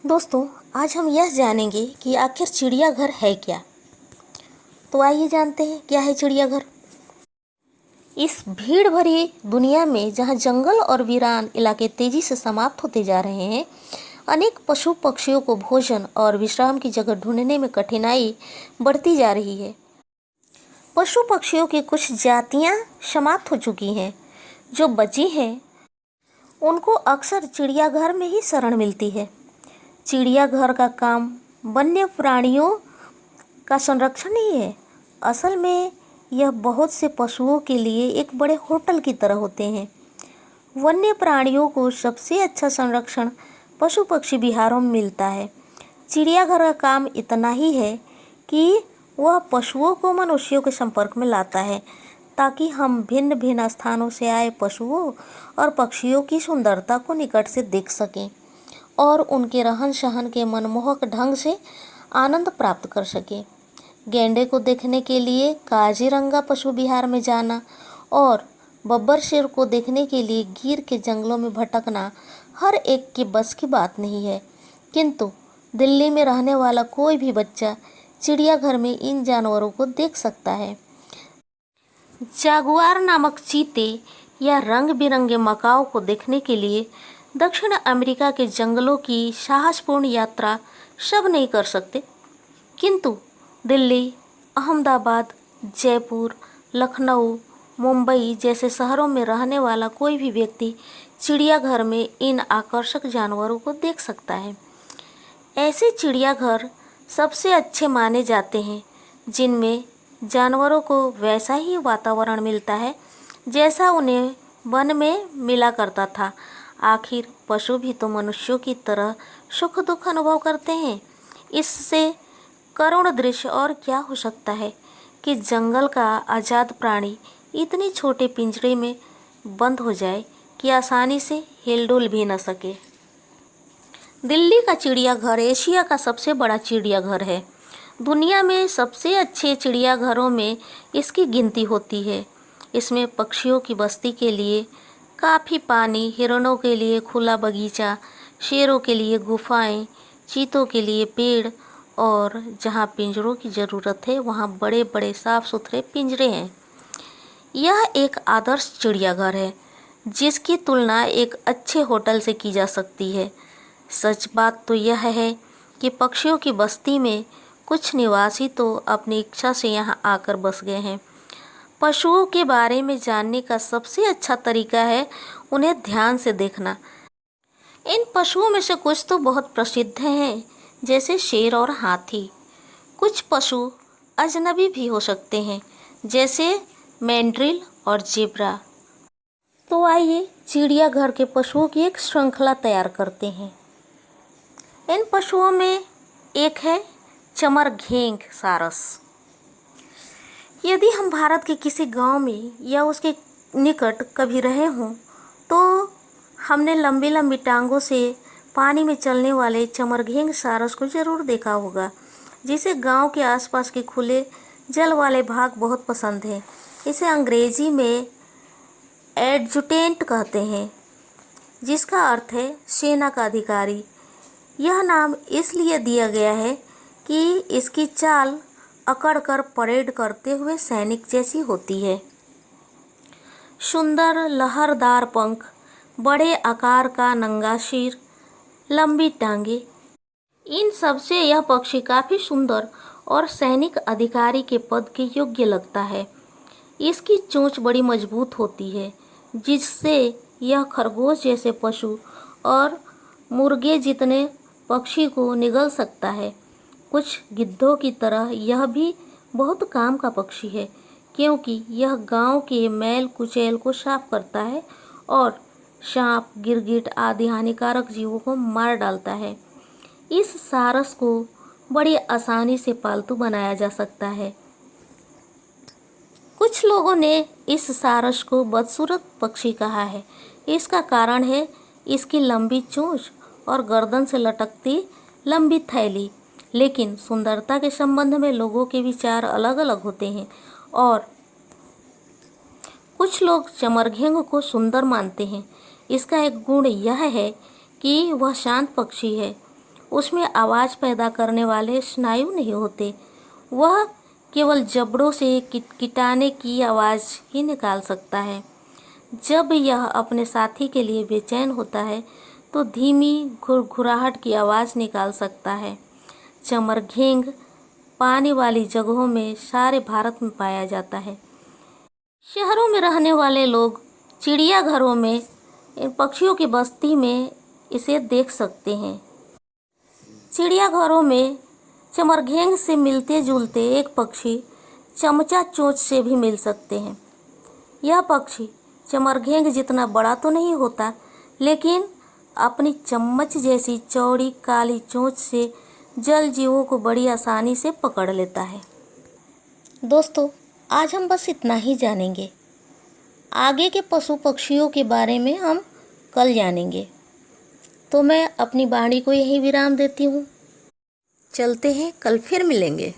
दोस्तों, आज हम यह जानेंगे कि आखिर चिड़ियाघर है क्या। तो आइए जानते हैं क्या है चिड़ियाघर। इस भीड़ भरी दुनिया में जहां जंगल और वीरान इलाके तेजी से समाप्त होते जा रहे हैं, अनेक पशु पक्षियों को भोजन और विश्राम की जगह ढूंढने में कठिनाई बढ़ती जा रही है। पशु पक्षियों की कुछ जातियां समाप्त हो चुकी हैं। जो बची हैं उनको अक्सर चिड़ियाघर में ही शरण मिलती है। चिड़ियाघर का काम वन्य प्राणियों का संरक्षण ही है। असल में यह बहुत से पशुओं के लिए एक बड़े होटल की तरह होते हैं। वन्य प्राणियों को सबसे अच्छा संरक्षण पशु पक्षी विहारों में मिलता है। चिड़ियाघर का काम इतना ही है कि वह पशुओं को मनुष्यों के संपर्क में लाता है, ताकि हम भिन्न भिन्न स्थानों से आए पशुओं और पक्षियों की सुंदरता को निकट से देख सकें और उनके रहन सहन के मनमोहक ढंग से आनंद प्राप्त कर सकें। गैंडे को देखने के लिए काजीरंगा पशु विहार में जाना और बब्बर शेर को देखने के लिए गिर के जंगलों में भटकना हर एक के बस की बात नहीं है, किंतु दिल्ली में रहने वाला कोई भी बच्चा चिड़ियाघर में इन जानवरों को देख सकता है। जागुआर नामक चीते या रंग बिरंगे मकाओ को देखने के लिए दक्षिण अमेरिका के जंगलों की साहसपूर्ण यात्रा सब नहीं कर सकते, किंतु दिल्ली, अहमदाबाद, जयपुर, लखनऊ, मुंबई जैसे शहरों में रहने वाला कोई भी व्यक्ति चिड़ियाघर में इन आकर्षक जानवरों को देख सकता है। ऐसे चिड़ियाघर सबसे अच्छे माने जाते हैं जिनमें जानवरों को वैसा ही वातावरण मिलता है जैसा उन्हें वन में मिला करता था। आखिर पशु भी तो मनुष्यों की तरह सुख दुख अनुभव करते हैं। इससे करुण दृश्य और क्या हो सकता है कि जंगल का आज़ाद प्राणी इतने छोटे पिंजरे में बंद हो जाए कि आसानी से हिलडुल भी न सके। दिल्ली का चिड़ियाघर एशिया का सबसे बड़ा चिड़ियाघर है। दुनिया में सबसे अच्छे चिड़ियाघरों में इसकी गिनती होती है। इसमें पक्षियों की बस्ती के लिए काफ़ी पानी, हिरणों के लिए खुला बगीचा, शेरों के लिए गुफाएं, चीतों के लिए पेड़ और जहां पिंजरों की ज़रूरत है वहां बड़े बड़े साफ सुथरे पिंजरे हैं। यह एक आदर्श चिड़ियाघर है जिसकी तुलना एक अच्छे होटल से की जा सकती है। सच बात तो यह है कि पक्षियों की बस्ती में कुछ निवासी तो अपनी इच्छा से यहाँ आकर बस गए हैं। पशुओं के बारे में जानने का सबसे अच्छा तरीका है उन्हें ध्यान से देखना। इन पशुओं में से कुछ तो बहुत प्रसिद्ध हैं, जैसे शेर और हाथी। कुछ पशु अजनबी भी हो सकते हैं, जैसे मैंड्रिल और जेब्रा। तो आइए चिड़ियाघर के पशुओं की एक श्रृंखला तैयार करते हैं। इन पशुओं में एक है चमरघेंघ सारस। यदि हम भारत के किसी गांव में या उसके निकट कभी रहे हों तो हमने लंबी लंबी टांगों से पानी में चलने वाले चमरघेंघ सारस को ज़रूर देखा होगा, जिसे गांव के आसपास के खुले जल वाले भाग बहुत पसंद हैं। इसे अंग्रेजी में एडजुटेंट कहते हैं, जिसका अर्थ है सेना का अधिकारी। यह नाम इसलिए दिया गया है कि इसकी चाल अकड़कर परेड करते हुए सैनिक जैसी होती है। सुंदर लहरदार पंख, बड़े आकार का नंगा सिर, लंबी टांगे, इन सब से यह पक्षी काफ़ी सुंदर और सैनिक अधिकारी के पद के योग्य लगता है। इसकी चोंच बड़ी मजबूत होती है, जिससे यह खरगोश जैसे पशु और मुर्गे जितने पक्षी को निगल सकता है। कुछ गिद्धों की तरह यह भी बहुत काम का पक्षी है, क्योंकि यह गांव के मैल कुचैल को साफ करता है और सांप, गिरगिट आदि हानिकारक जीवों को मार डालता है। इस सारस को बड़ी आसानी से पालतू बनाया जा सकता है। कुछ लोगों ने इस सारस को बदसूरत पक्षी कहा है। इसका कारण है इसकी लंबी चोंच और गर्दन से लटकती लंबी थैली। लेकिन सुंदरता के संबंध में लोगों के विचार अलग अलग होते हैं और कुछ लोग चमरघेंघ को सुंदर मानते हैं। इसका एक गुण यह है कि वह शांत पक्षी है। उसमें आवाज़ पैदा करने वाले स्नायु नहीं होते। वह केवल जबड़ों से किटाने की आवाज़ ही निकाल सकता है। जब यह अपने साथी के लिए बेचैन होता है तो धीमी घुरघुराहट की आवाज़ निकाल सकता है। चमरघेंग पानी वाली जगहों में सारे भारत में पाया जाता है। शहरों में रहने वाले लोग चिड़ियाघरों में इन पक्षियों की बस्ती में इसे देख सकते हैं। चिड़ियाघरों में चमरघेंग से मिलते जुलते एक पक्षी चमचा चोंच से भी मिल सकते हैं। यह पक्षी चमरघेंग जितना बड़ा तो नहीं होता, लेकिन अपनी चम्मच जैसी चौड़ी काली चोंच से जल जीवों को बड़ी आसानी से पकड़ लेता है। दोस्तों, आज हम बस इतना ही जानेंगे। आगे के पशु पक्षियों के बारे में हम कल जानेंगे। तो मैं अपनी वाणी को यहीं विराम देती हूँ। चलते हैं, कल फिर मिलेंगे।